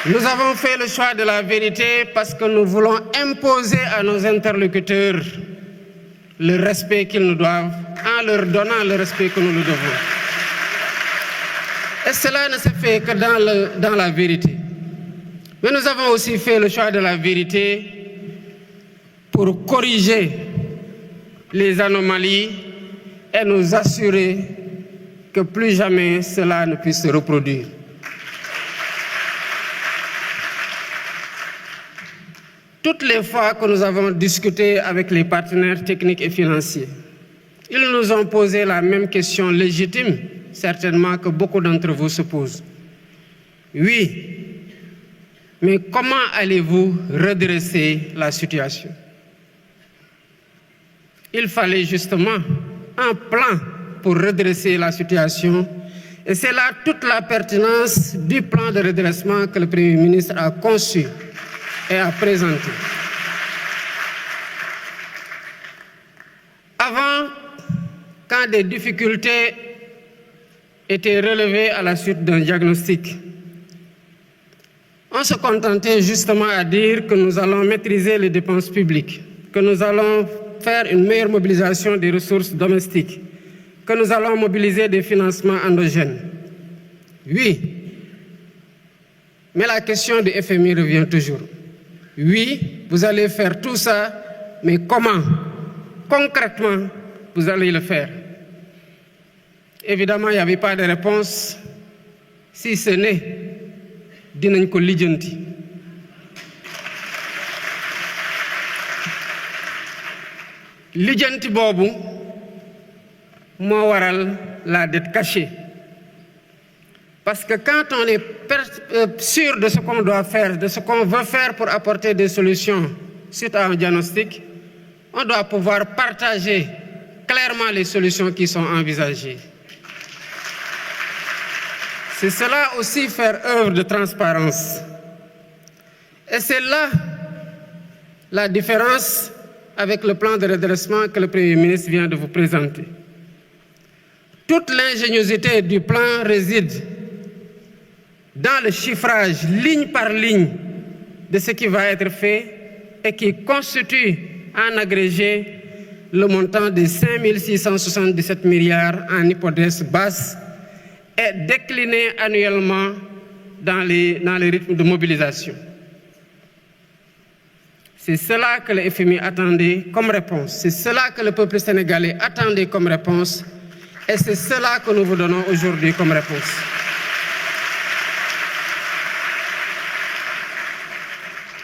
Nous avons fait le choix de la vérité parce que nous voulons imposer à nos interlocuteurs le respect qu'ils nous doivent en leur donnant le respect que nous nous devons. Et cela ne se fait que dans la vérité. Mais nous avons aussi fait le choix de la vérité pour corriger les anomalies et nous assurer que plus jamais cela ne puisse se reproduire. Toutes les fois que nous avons discuté avec les partenaires techniques et financiers, ils nous ont posé la même question légitime, certainement que beaucoup d'entre vous se posent. Oui, mais comment allez-vous redresser la situation? Il fallait justement un plan pour redresser la situation et c'est là toute la pertinence du plan de redressement que le Premier ministre a conçu et a présenté. Avant, quand des difficultés étaient relevées à la suite d'un diagnostic, on se contentait justement à dire que nous allons maîtriser les dépenses publiques, que nous allons faire une meilleure mobilisation des ressources domestiques, que nous allons mobiliser des financements endogènes. Oui, mais la question du FMI revient toujours. Oui, vous allez faire tout ça, mais comment? Concrètement, vous allez le faire. Évidemment, il n'y avait pas de réponse, si ce n'est dinañ ko lijjanti. Lijjanti boobu moo waral la dette cachée. Parce que quand on est sûr de ce qu'on doit faire, de ce qu'on veut faire pour apporter des solutions suite à un diagnostic, on doit pouvoir partager clairement les solutions qui sont envisagées. C'est cela aussi faire œuvre de transparence. Et c'est là la différence avec le plan de redressement que le Premier ministre vient de vous présenter. Toute l'ingéniosité du plan réside dans le chiffrage ligne par ligne de ce qui va être fait et qui constitue en agrégé le montant de 5 677 milliards en hypothèse basse et décliné annuellement dans les rythmes de mobilisation. C'est cela que le FMI attendait comme réponse, c'est cela que le peuple sénégalais attendait comme réponse et c'est cela que nous vous donnons aujourd'hui comme réponse.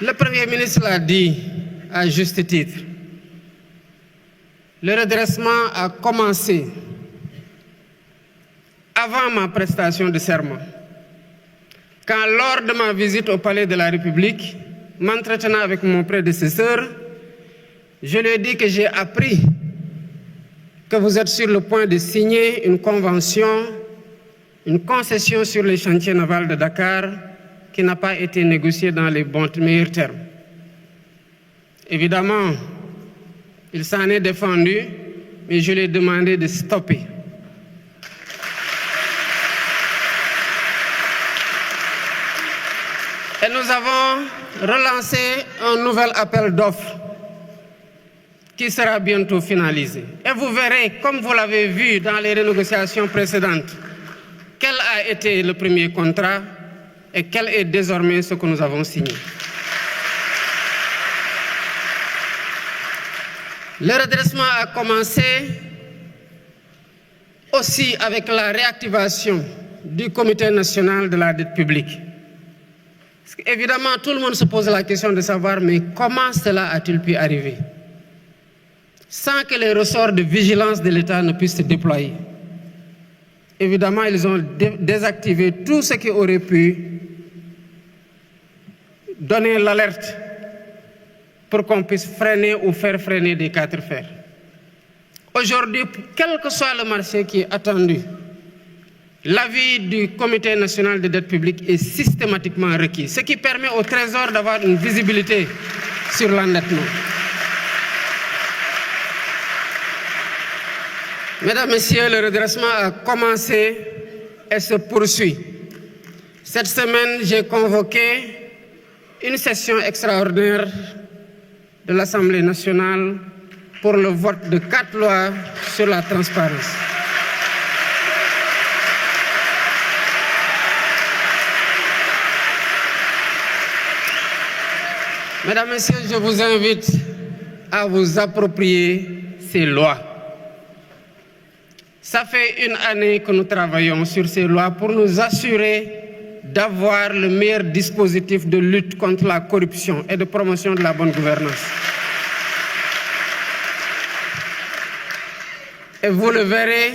Le Premier ministre l'a dit à juste titre. Le redressement a commencé avant ma prestation de serment. Quand lors de ma visite au Palais de la République, m'entretenant avec mon prédécesseur, je lui ai dit que j'ai appris que vous êtes sur le point de signer une convention, une concession sur les chantiers navals de Dakar qui n'a pas été négociée dans les meilleurs termes. Évidemment, il s'en est défendu, mais je lui ai demandé de stopper. Et nous avons relancé un nouvel appel d'offres qui sera bientôt finalisé. Et vous verrez, comme vous l'avez vu dans les renégociations précédentes, quel a été le premier contrat et quel est désormais ce que nous avons signé. Le redressement a commencé aussi avec la réactivation du Comité national de la dette publique. Parce qu'évidemment, tout le monde se pose la question de savoir mais comment cela a-t-il pu arriver sans que les ressorts de vigilance de l'État ne puissent se déployer. Évidemment, ils ont désactivé tout ce qui aurait pu donner l'alerte pour qu'on puisse freiner ou faire freiner des quatre fers. Aujourd'hui, quel que soit le marché qui est attendu, l'avis du Comité national de dette publique est systématiquement requis, ce qui permet au Trésor d'avoir une visibilité sur l'endettement. Mesdames, Messieurs, le redressement a commencé et se poursuit. Cette semaine, j'ai convoqué une session extraordinaire de l'Assemblée nationale pour le vote de 4 lois sur la transparence. Mesdames, Messieurs, je vous invite à vous approprier ces lois. Ça fait une année que nous travaillons sur ces lois pour nous assurer d'avoir le meilleur dispositif de lutte contre la corruption et de promotion de la bonne gouvernance. Et vous le verrez,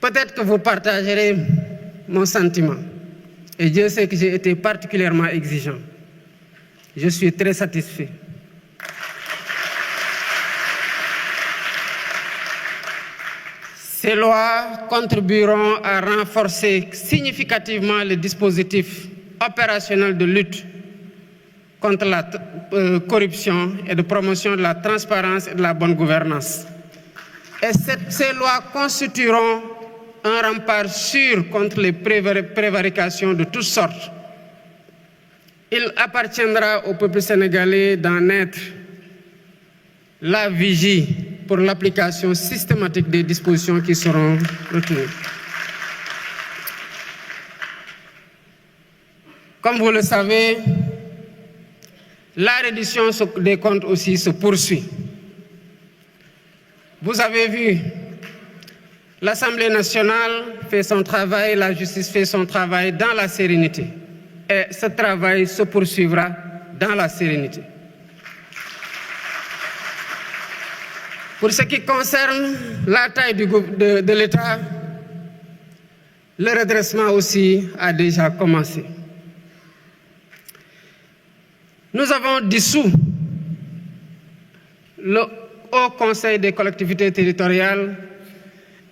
peut-être que vous partagerez mon sentiment. Et Dieu sait que j'ai été particulièrement exigeant. Je suis très satisfait. Ces lois contribueront à renforcer significativement le dispositif opérationnel de lutte contre la corruption et de promotion de la transparence et de la bonne gouvernance. Et ces lois constitueront un rempart sûr contre les prévarications de toutes sortes. Il appartiendra au peuple sénégalais d'en être la vigie pour l'application systématique des dispositions qui seront retenues. Comme vous le savez, la reddition des comptes aussi se poursuit. Vous avez vu, l'Assemblée nationale fait son travail, la justice fait son travail dans la sérénité. Et ce travail se poursuivra dans la sérénité. Pour ce qui concerne la taille de l'État, le redressement aussi a déjà commencé. Nous avons dissous le Haut Conseil des collectivités territoriales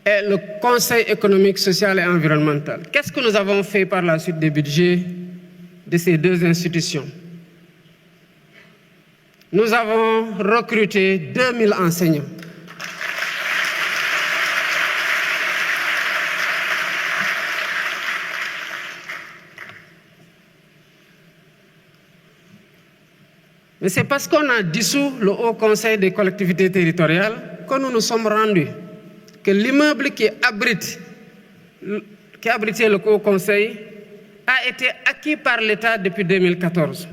et le Conseil économique, social et environnemental. Qu'est-ce que nous avons fait par la suite des budgets de ces deux institutions? Nous avons recruté 2000 enseignants. Mais c'est parce qu'on a dissous le Haut Conseil des collectivités territoriales que nous nous sommes rendus que l'immeuble qui abritait le Haut Conseil a été acquis par l'État depuis 2014.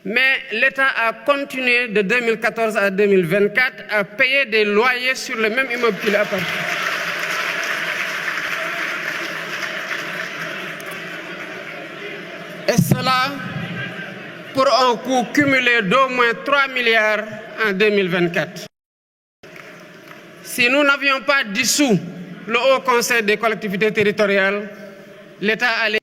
Mais l'État a continué de 2014 à 2024 à payer des loyers sur le même immeuble qui lui appartient. Et cela pour un coût cumulé d'au moins 3 milliards en 2024. Si nous n'avions pas dissous le Haut Conseil des collectivités territoriales, l'État allait